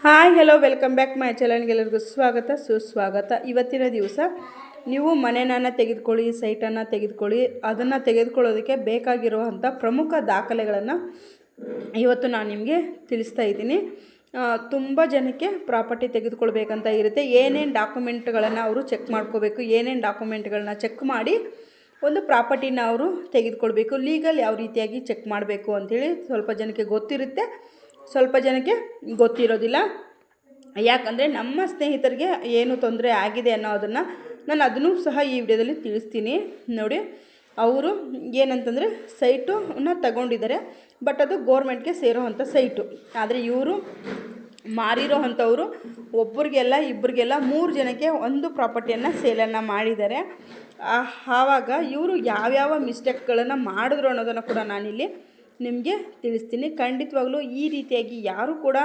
Hi hello welcome back my ಚಾನಲ್ಗೆ ಎಲ್ಲರಿಗೂ ಸ್ವಾಗತ ಸುಸ್ವಾಗತ. ಇವತ್ತಿನ ದಿವಸ ನೀವು ಮನೆಯನ್ನು ತೆಗೆದುಕೊಳ್ಳಿ, ಸೈಟನ್ನು ತೆಗೆದುಕೊಳ್ಳಿ, ಅದನ್ನು ತೆಗೆದುಕೊಳ್ಳೋದಕ್ಕೆ ಬೇಕಾಗಿರುವಂಥ ಪ್ರಮುಖ ದಾಖಲೆಗಳನ್ನು ಇವತ್ತು ನಾನು ನಿಮಗೆ ತಿಳಿಸ್ತಾ ಇದ್ದೀನಿ. ತುಂಬ ಜನಕ್ಕೆ ಪ್ರಾಪರ್ಟಿ ತೆಗೆದುಕೊಳ್ಬೇಕಂತ ಇರುತ್ತೆ. ಏನೇನು ಡಾಕ್ಯುಮೆಂಟ್ಗಳನ್ನು ಅವರು ಚೆಕ್ ಮಾಡ್ಕೋಬೇಕು, ಏನೇನು ಡಾಕ್ಯುಮೆಂಟ್ಗಳನ್ನ ಚೆಕ್ ಮಾಡಿ ಒಂದು ಪ್ರಾಪರ್ಟಿನ ಅವರು ತೆಗೆದುಕೊಳ್ಬೇಕು, ಲೀಗಲ್ ಯಾವ ರೀತಿಯಾಗಿ ಚೆಕ್ ಮಾಡಬೇಕು ಅಂಥೇಳಿ ಸ್ವಲ್ಪ ಜನಕ್ಕೆ ಗೊತ್ತಿರುತ್ತೆ, ಸ್ವಲ್ಪ ಜನಕ್ಕೆ ಗೊತ್ತಿರೋದಿಲ್ಲ. ಯಾಕಂದರೆ ನಮ್ಮ ಸ್ನೇಹಿತರಿಗೆ ಏನು ತೊಂದರೆ ಆಗಿದೆ ಅನ್ನೋದನ್ನು ನಾನು ಅದನ್ನು ಸಹ ಈ ವಿಡಿಯೋದಲ್ಲಿ ತಿಳಿಸ್ತೀನಿ. ನೋಡಿ, ಅವರು ಏನಂತಂದರೆ ಸೈಟನ್ನು ತಗೊಂಡಿದ್ದಾರೆ, ಬಟ್ ಅದು ಗೋರ್ಮೆಂಟ್ಗೆ ಸೇರೋ ಅಂಥ ಸೈಟು. ಆದರೆ ಇವರು ಮಾರಿರೋ ಅಂಥವರು ಒಬ್ಬರಿಗೆಲ್ಲ ಇಬ್ಬರಿಗೆಲ್ಲ 3 ಜನಕ್ಕೆ ಒಂದು ಪ್ರಾಪರ್ಟಿಯನ್ನು ಸೇಲನ್ನು ಮಾಡಿದ್ದಾರೆ. ಆವಾಗ ಇವರು ಯಾವ್ಯಾವ ಮಿಸ್ಟೇಕ್ಗಳನ್ನು ಮಾಡಿದ್ರು ಅನ್ನೋದನ್ನು ಕೂಡ ನಾನಿಲ್ಲಿ ನಿಮಗೆ ತಿಳಿಸ್ತೀನಿ. ಖಂಡಿತವಾಗ್ಲೂ ಈ ರೀತಿಯಾಗಿ ಯಾರೂ ಕೂಡ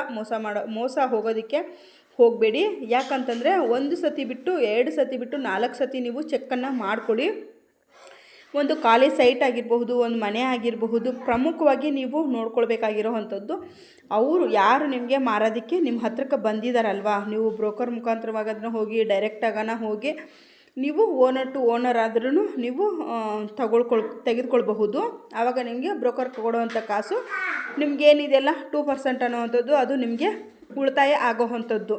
ಮೋಸ ಹೋಗೋದಕ್ಕೆ ಹೋಗಬೇಡಿ. ಯಾಕಂತಂದರೆ 1 ಸತಿ ಬಿಟ್ಟು 2 ಸತಿ ಬಿಟ್ಟು 4 ಸತಿ ನೀವು ಚೆಕ್ಕನ್ನು ಮಾಡಿಕೊಡಿ. ಒಂದು ಖಾಲಿ ಸೈಟ್ ಆಗಿರಬಹುದು, ಒಂದು ಮನೆ ಆಗಿರಬಹುದು, ಪ್ರಮುಖವಾಗಿ ನೀವು ನೋಡ್ಕೊಳ್ಬೇಕಾಗಿರೋವಂಥದ್ದು ಅವರು ಯಾರು ನಿಮಗೆ ಮಾರೋದಕ್ಕೆ ನಿಮ್ಮ ಹತ್ರಕ್ಕೆ ಬಂದಿದ್ದಾರಲ್ವಾ, ನೀವು ಬ್ರೋಕರ್ ಮುಖಾಂತರವಾಗಿ ಅದನ್ನು ಹೋಗಿ ಡೈರೆಕ್ಟಾಗನ ಹೋಗಿ ನೀವು ಓನರ್ ಟು ಓನರ್ ಆದ್ರೂ ನೀವು ತೆಗೆದುಕೊಳ್ಬಹುದು. ಆವಾಗ ನಿಮಗೆ ಬ್ರೋಕರ್ ಕೊಡುವಂಥ ಕಾಸು ನಿಮಗೇನಿದೆಯಲ್ಲ 2% ಅನ್ನೋವಂಥದ್ದು ಅದು ನಿಮಗೆ ಉಳಿತಾಯ ಆಗೋವಂಥದ್ದು.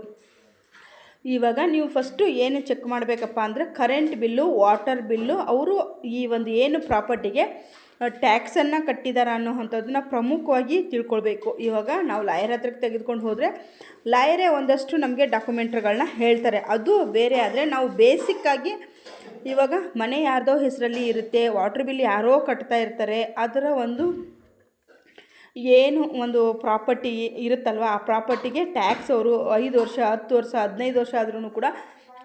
ಇವಾಗ ನೀವು ಫಸ್ಟು ಏನು ಚೆಕ್ ಮಾಡಬೇಕಪ್ಪ ಅಂದರೆ ಕರೆಂಟ್ ಬಿಲ್ಲು, ವಾಟರ್ ಬಿಲ್ಲು, ಅವರು ಈ ಒಂದು ಏನು ಪ್ರಾಪರ್ಟಿಗೆ ಟ್ಯಾಕ್ಸನ್ನು ಕಟ್ಟಿದ್ದಾರೆ ಅನ್ನೋವಂಥದ್ದನ್ನ ಪ್ರಮುಖವಾಗಿ ತಿಳ್ಕೊಳ್ಬೇಕು. ಇವಾಗ ನಾವು ಲಾಯರ್ ಹತ್ರಕ್ಕೆ ತೆಗೆದುಕೊಂಡು ಹೋದರೆ ಲಾಯರೇ ಒಂದಷ್ಟು ನಮಗೆ ಡಾಕ್ಯುಮೆಂಟ್ಗಳನ್ನ ಹೇಳ್ತಾರೆ, ಅದು ಬೇರೆ. ಆದರೆ ನಾವು ಬೇಸಿಕ್ಕಾಗಿ ಇವಾಗ ಮನೆ ಯಾರ್ದೋ ಹೆಸರಲ್ಲಿ ಇರುತ್ತೆ, ವಾಟರ್ ಬಿಲ್ ಯಾರೋ ಕಟ್ತಾ ಇರ್ತಾರೆ, ಅದರ ಏನು ಒಂದು ಪ್ರಾಪರ್ಟಿ ಇರುತ್ತಲ್ವ, ಆ ಪ್ರಾಪರ್ಟಿಗೆ ಟ್ಯಾಕ್ಸ್ ಅವರು 5 ವರ್ಷ 10 ವರ್ಷ 15 ವರ್ಷ ಆದ್ರೂ ಕೂಡ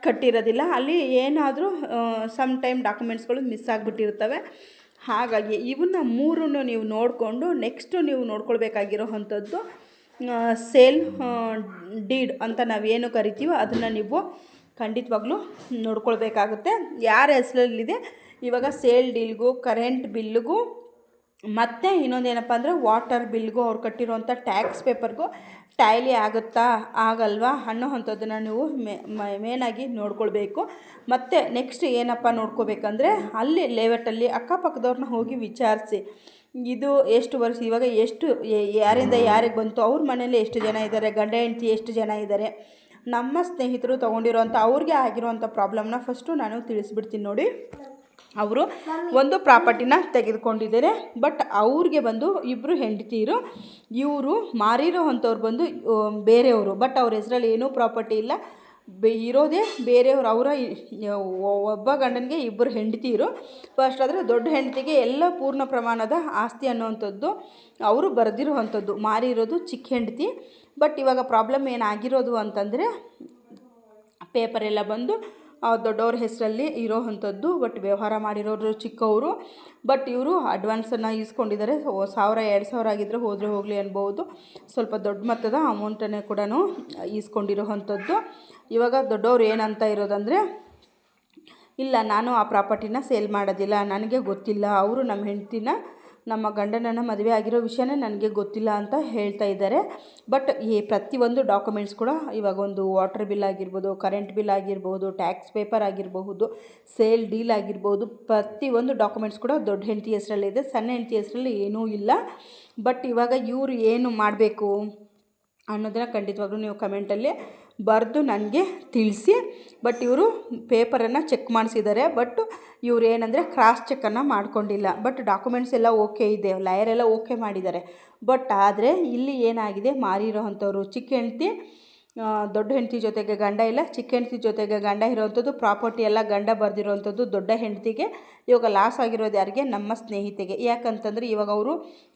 ಕಟ್ಟಿರೋದಿಲ್ಲ. ಅಲ್ಲಿ ಏನಾದರೂ ಸಮ್ ಟೈಮ್ ಡಾಕ್ಯುಮೆಂಟ್ಸ್ಗಳು ಮಿಸ್ ಆಗಿಬಿಟ್ಟಿರ್ತವೆ. ಹಾಗಾಗಿ ಇವನ್ನ 3 ನೀವು ನೋಡಿಕೊಂಡು ನೆಕ್ಸ್ಟು ನೀವು ನೋಡ್ಕೊಳ್ಬೇಕಾಗಿರೋ ಅಂಥದ್ದು ಸೇಲ್ ಡೀಡ್ ಅಂತ ನಾವೇನು ಕರಿತೀವೋ ಅದನ್ನು ನೀವು ಖಂಡಿತವಾಗ್ಲೂ ನೋಡ್ಕೊಳ್ಬೇಕಾಗುತ್ತೆ. ಯಾರ ಹೆಸರಲ್ಲಿದೆ ಇವಾಗ ಸೇಲ್ ಡೀಲ್ಗೂ, ಕರೆಂಟ್ ಬಿಲ್ಗೂ, ಮತ್ತು ಇನ್ನೊಂದೇನಪ್ಪ ಅಂದರೆ ವಾಟರ್ ಬಿಲ್ಗೂ, ಅವ್ರು ಕಟ್ಟಿರೋಂಥ ಟ್ಯಾಕ್ಸ್ ಪೇಪರ್ಗೂ ಟ್ಯಾಲಿ ಆಗುತ್ತಾ ಆಗಲ್ವಾ ಅನ್ನೋವಂಥದ್ದನ್ನು ನೀವು ಮೇನಾಗಿ ನೋಡ್ಕೊಳ್ಬೇಕು. ಮತ್ತು ನೆಕ್ಸ್ಟ್ ಏನಪ್ಪ ನೋಡ್ಕೋಬೇಕಂದ್ರೆ ಅಲ್ಲಿ ಲೇಔಟಲ್ಲಿ ಅಕ್ಕಪಕ್ಕದವ್ರನ್ನ ಹೋಗಿ ವಿಚಾರಿಸಿ, ಇದು ಎಷ್ಟು ವರ್ಷ ಇವಾಗ ಎಷ್ಟು ಯಾರಿಂದ ಯಾರಿಗೆ ಬಂತು, ಅವ್ರ ಮನೇಲಿ ಎಷ್ಟು ಜನ ಇದ್ದಾರೆ, ಗಂಡ ಹೆಂಡತಿ ಎಷ್ಟು ಜನ ಇದ್ದಾರೆ, ನಮ್ಮ ಸ್ನೇಹಿತರು ತೊಗೊಂಡಿರೋಂಥ ಅವ್ರಿಗೆ ಆಗಿರೋವಂಥ ಪ್ರಾಬ್ಲಮ್ನ ಫಸ್ಟು ನಾನು ತಿಳಿಸ್ಬಿಡ್ತೀನಿ. ನೋಡಿ, ಅವರು ಒಂದು ಪ್ರಾಪರ್ಟಿನ ತೆಗೆದುಕೊಂಡಿದ್ದಾರೆ, ಬಟ್ ಅವ್ರಿಗೆ ಬಂದು 2 ಹೆಂಡತಿರು, ಇವರು ಮಾರಿರೋ ಅಂಥವ್ರು ಬಂದು ಬೇರೆಯವರು, ಬಟ್ ಅವ್ರ ಹೆಸರಲ್ಲಿ ಏನೂ ಪ್ರಾಪರ್ಟಿ ಇಲ್ಲ, ಇರೋದೇ ಬೇರೆಯವರು. ಅವರ ಒಬ್ಬ ಗಂಡನಿಗೆ 2 ಹೆಂಡತಿರು. ಫಸ್ಟ್ ಆದರೆ ದೊಡ್ಡ ಹೆಂಡತಿಗೆ ಎಲ್ಲ ಪೂರ್ಣ ಪ್ರಮಾಣದ ಆಸ್ತಿ ಅನ್ನೋವಂಥದ್ದು ಅವರು ಬರೆದಿರುವಂಥದ್ದು, ಮಾರಿರೋದು ಚಿಕ್ಕ ಹೆಂಡತಿ. ಬಟ್ ಇವಾಗ ಪ್ರಾಬ್ಲಮ್ ಏನಾಗಿರೋದು ಅಂತಂದರೆ ಪೇಪರೆಲ್ಲ ಬಂದು ದೊಡ್ಡವ್ರ ಹೆಸರಲ್ಲಿ ಇರೋ ಅಂಥದ್ದು, ಬಟ್ ವ್ಯವಹಾರ ಮಾಡಿರೋರು ಚಿಕ್ಕವರು. ಬಟ್ ಇವರು ಅಡ್ವಾನ್ಸನ್ನು ಈಸ್ಕೊಂಡಿದ್ದಾರೆ. 1000-2000 ಆಗಿದ್ದರೆ ಹೋದರೆ ಹೋಗಲಿ ಅನ್ಬೋದು, ಸ್ವಲ್ಪ ದೊಡ್ಡ ಮೊತ್ತದ ಅಮೌಂಟನ್ನೇ ಕೂಡ ಈಸ್ಕೊಂಡಿರೋ ಅಂಥದ್ದು. ಇವಾಗ ದೊಡ್ಡವ್ರು ಏನಂತ ಇರೋದಂದರೆ, ಇಲ್ಲ ನಾನು ಆ ಪ್ರಾಪರ್ಟಿನ ಸೇಲ್ ಮಾಡೋದಿಲ್ಲ, ನನಗೆ ಗೊತ್ತಿಲ್ಲ, ಅವರು ನಮ್ಮ ಹೆಂಡ್ತಿನ ನಮ್ಮ ಗಂಡನನ್ನು ಮದುವೆ ಆಗಿರೋ ವಿಷಯನೇ ನನಗೆ ಗೊತ್ತಿಲ್ಲ ಅಂತ ಹೇಳ್ತಾ ಇದ್ದಾರೆ. ಬಟ್ ಈ ಪ್ರತಿಯೊಂದು ಡಾಕ್ಯುಮೆಂಟ್ಸ್ ಕೂಡ ಇವಾಗ ಒಂದು ವಾಟರ್ ಬಿಲ್ ಆಗಿರ್ಬೋದು, ಕರೆಂಟ್ ಬಿಲ್ ಆಗಿರ್ಬೋದು, ಟ್ಯಾಕ್ಸ್ ಪೇಪರ್ ಆಗಿರಬಹುದು, ಸೇಲ್ ಡೀಲ್ ಆಗಿರ್ಬೋದು, ಪ್ರತಿಯೊಂದು ಡಾಕ್ಯುಮೆಂಟ್ಸ್ ಕೂಡ ದೊಡ್ಡ ಹೆಂಡತಿ ಹೆಸರಲ್ಲಿದೆ, ಸಣ್ಣ ಹೆಂಡತಿ ಹೆಸರಲ್ಲಿ ಏನೂ ಇಲ್ಲ. ಬಟ್ ಇವಾಗ ಇವರು ಏನು ಮಾಡಬೇಕು ಅನ್ನೋದನ್ನು ಖಂಡಿತವಾಗ್ಲೂ ನೀವು ಕಮೆಂಟಲ್ಲಿ ಬರೆದು ನನಗೆ ತಿಳಿಸಿ. ಬಟ್ ಇವರು ಪೇಪರನ್ನು ಚೆಕ್ ಮಾಡಿಸಿದ್ದಾರೆ, ಬಟ್ ಇವರು ಏನಂದರೆ ಕ್ರಾಸ್ ಚೆಕ್ಕನ್ನು ಮಾಡ್ಕೊಂಡಿಲ್ಲ. ಬಟ್ ಡಾಕ್ಯುಮೆಂಟ್ಸ್ ಎಲ್ಲ ಓಕೆ ಇದೆ, ಲಾಯರೆಲ್ಲ ಓಕೆ ಮಾಡಿದ್ದಾರೆ. ಬಟ್ ಆದರೆ ಇಲ್ಲಿ ಏನಾಗಿದೆ, ಮಾರಿರೋ ಅಂಥವ್ರು ಚಿಕ್ಕ ಹೆಂಡತಿ, ದೊಡ್ಡ ಹೆಂಡತಿ ಜೊತೆಗೆ ಗಂಡ ಇಲ್ಲ, ಚಿಕ್ಕ ಹೆಂಡತಿ ಜೊತೆಗೆ ಗಂಡ ಇರೋವಂಥದ್ದು, ಪ್ರಾಪರ್ಟಿ ಎಲ್ಲ ಗಂಡ ಬರೆದಿರೋವಂಥದ್ದು ದೊಡ್ಡ ಹೆಂಡತಿಗೆ. ಇವಾಗ ಲಾಸ್ ಆಗಿರೋದು ಯಾರಿಗೆ, ನಮ್ಮ ಸ್ನೇಹಿತೆಗೆ. ಯಾಕಂತಂದರೆ ಇವಾಗ ಅವರು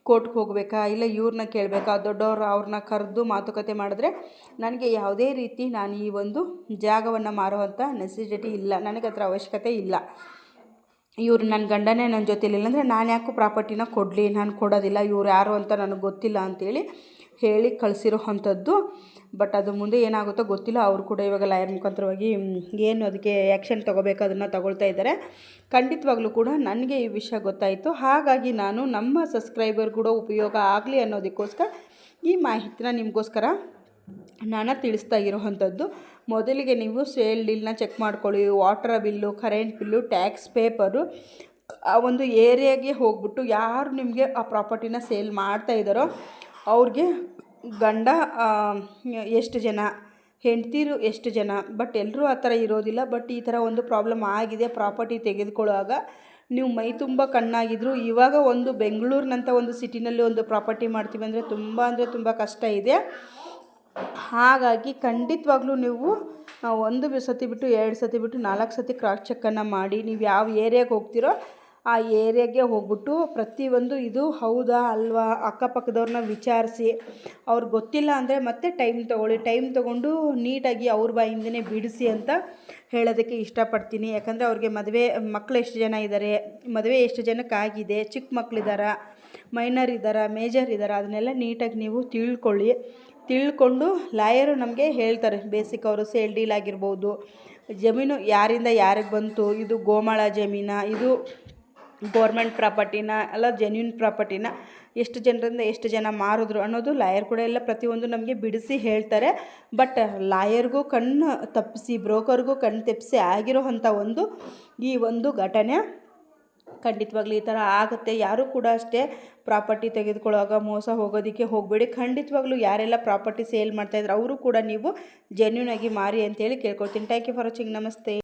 ಕೋರ್ಟ್ಗೆ ಹೋಗಬೇಕಾ, ಇಲ್ಲ ಇವ್ರನ್ನ ಕೇಳಬೇಕಾ, ದೊಡ್ಡವರು ಅವ್ರನ್ನ ಕರೆದು ಮಾತುಕತೆ ಮಾಡಿದ್ರೆ ನನಗೆ ಯಾವುದೇ ರೀತಿ ನಾನು ಈ ಒಂದು ಜಾಗವನ್ನು ಮಾರುವಂಥ ನೆಸೆಸಿಟಿ ಇಲ್ಲ, ನನಗೆ ಅದರ ಅವಶ್ಯಕತೆ ಇಲ್ಲ. ಇವರು ನನ್ನ ಗಂಡನೇ ನನ್ನ ಜೊತೆಲಿಲ್ಲ ಅಂದರೆ ನಾನು ಯಾಕೋ ಪ್ರಾಪರ್ಟಿನ ಕೊಡಲಿ, ನಾನು ಕೊಡೋದಿಲ್ಲ, ಇವ್ರು ಯಾರು ಅಂತ ನನಗೆ ಗೊತ್ತಿಲ್ಲ ಅಂಥೇಳಿ ಹೇಳಿ ಕಳಿಸಿರೋ ಅಂಥದ್ದು. ಬಟ್ ಅದು ಮುಂದೆ ಏನಾಗುತ್ತೋ ಗೊತ್ತಿಲ್ಲ. ಅವರು ಕೂಡ ಇವಾಗ ಲಾಯರ್ ಮುಖಾಂತರವಾಗಿ ಏನು ಅದಕ್ಕೆ ಆ್ಯಕ್ಷನ್ ತೊಗೋಬೇಕು ಅದನ್ನು ತಗೊಳ್ತಾ ಇದ್ದಾರೆ. ಖಂಡಿತವಾಗ್ಲೂ ಕೂಡ ನನಗೆ ಈ ವಿಷಯ ಗೊತ್ತಾಯಿತು. ಹಾಗಾಗಿ ನಾನು ನಮ್ಮ ಸಬ್ಸ್ಕ್ರೈಬರ್ ಕೂಡ ಉಪಯೋಗ ಆಗಲಿ ಅನ್ನೋದಕ್ಕೋಸ್ಕರ ಈ ಮಾಹಿತಿನ ನಿಮಗೋಸ್ಕರ ನಾನು ತಿಳಿಸ್ತಾ ಇರೋವಂಥದ್ದು. ಮೊದಲಿಗೆ ನೀವು ಸೇಲ್ ಡೀಲ್ನ ಚೆಕ್ ಮಾಡ್ಕೊಳ್ಳಿ. Water bill, current bill, tax paper, ಆ ಒಂದು ಏರಿಯಾಗೆ ಹೋಗ್ಬಿಟ್ಟು ಯಾರು ನಿಮಗೆ ಆ ಪ್ರಾಪರ್ಟಿನ ಸೇಲ್ ಮಾಡ್ತಾ ಇದ್ದಾರೋ ಅವ್ರಿಗೆ ಗಂಡ ಎಷ್ಟು ಜನ, ಹೆಂಡ್ತಿರು ಎಷ್ಟು ಜನ, ಬಟ್ ಎಲ್ಲರೂ ಆ ಥರ ಇರೋದಿಲ್ಲ. ಬಟ್ ಈ ಥರ ಒಂದು ಪ್ರಾಬ್ಲಮ್ ಆಗಿದೆ. ಪ್ರಾಪರ್ಟಿ ತೆಗೆದುಕೊಳ್ಳುವಾಗ ನೀವು ಮೈ ತುಂಬ ಕಣ್ಣಾಗಿದ್ರು ಇವಾಗ ಒಂದು ಬೆಂಗಳೂರಿನಂಥ ಒಂದು ಸಿಟಿನಲ್ಲಿ ಒಂದು ಪ್ರಾಪರ್ಟಿ ಮಾಡ್ತೀವಿ ಅಂದರೆ ತುಂಬ ಕಷ್ಟ ಇದೆ. ಹಾಗಾಗಿ ಖಂಡಿತವಾಗ್ಲೂ ನೀವು ಒಂದು ಸತಿ ಬಿಟ್ಟು 2 ಸತಿ ಬಿಟ್ಟು 4 ಸತಿ ಕ್ರಾಸ್ ಚೆಕ್ಕನ್ನು ಮಾಡಿ. ನೀವು ಯಾವ ಏರಿಯಾಗೆ ಹೋಗ್ತೀರೋ ಆ ಏರಿಯಾಗೆ ಹೋಗ್ಬಿಟ್ಟು ಪ್ರತಿಯೊಂದು ಇದು ಹೌದಾ ಅಲ್ವಾ ಅಕ್ಕಪಕ್ಕದವ್ರನ್ನ ವಿಚಾರಿಸಿ. ಅವ್ರಿಗೆ ಗೊತ್ತಿಲ್ಲ ಅಂದರೆ ಮತ್ತೆ ಟೈಮ್ ತೊಗೊಳ್ಳಿ. ಟೈಮ್ ತೊಗೊಂಡು ನೀಟಾಗಿ ಅವ್ರ ಬಾಯಿಂದನೇ ಬಿಡಿಸಿ ಅಂತ ಹೇಳೋದಕ್ಕೆ ಇಷ್ಟಪಡ್ತೀನಿ. ಯಾಕಂದರೆ ಅವ್ರಿಗೆ ಮಕ್ಕಳು ಎಷ್ಟು ಜನ ಇದ್ದಾರೆ, ಮದುವೆ ಎಷ್ಟು ಜನಕ್ಕಾಗಿದೆ, ಚಿಕ್ಕ ಮಕ್ಕಳಿದ್ದಾರಾ, ಮೈನರ್ ಇದ್ದಾರಾ, ಮೇಜರ್ ಇದ್ದಾರಾ, ಅದನ್ನೆಲ್ಲ ನೀಟಾಗಿ ನೀವು ತಿಳ್ಕೊಂಡು ಲಾಯರು ನಮಗೆ ಹೇಳ್ತಾರೆ. ಬೇಸಿಕ್ ಅವರು ಸೇಲ್ ಡೀಲ್ ಆಗಿರ್ಬೋದು, ಜಮೀನು ಯಾರಿಂದ ಯಾರಿಗೆ ಬಂತು, ಇದು ಗೋಮಾಳ ಜಮೀನ, ಇದು ಗೌರ್ಮೆಂಟ್ ಪ್ರಾಪರ್ಟಿನ ಅಲ್ಲ ಜೆನ್ಯೂನ್ ಪ್ರಾಪರ್ಟಿನ, ಎಷ್ಟು ಜನರಿಂದ ಎಷ್ಟು ಜನ ಮಾರಿದ್ರು ಅನ್ನೋದು ಲಾಯರ್ ಕೂಡ ಎಲ್ಲ ಪ್ರತಿಯೊಂದು ನಮಗೆ ಬಿಡಿಸಿ ಹೇಳ್ತಾರೆ. ಬಟ್ ಲಾಯರ್ಗೂ ಕಣ್ಣು ತಪ್ಪಿಸಿ, ಬ್ರೋಕರ್ಗೂ ಕಣ್ಣು ತಪ್ಪಿಸಿ ಆಗಿರೋ ಅಂಥ ಈ ಒಂದು ಘಟನೆ ಖಂಡಿತವಾಗ್ಲೂ ಈ ಥರ ಆಗುತ್ತೆ. ಯಾರೂ ಕೂಡ ಅಷ್ಟೇ ಪ್ರಾಪರ್ಟಿ ತೆಗೆದುಕೊಳ್ಳುವಾಗ ಮೋಸ ಹೋಗೋದಕ್ಕೆ ಹೋಗಬೇಡಿ. ಖಂಡಿತವಾಗ್ಲೂ ಯಾರೆಲ್ಲ ಪ್ರಾಪರ್ಟಿ ಸೇಲ್ ಮಾಡ್ತಾಯಿದ್ರು ಅವರು ಕೂಡ ನೀವು ಜೆನ್ಯೂನ್ ಆಗಿ ಮಾರಿ ಅಂತೇಳಿ ಕೇಳ್ಕೊಳ್ತೀನಿ. Thank you for watching. ನಮಸ್ತೆ.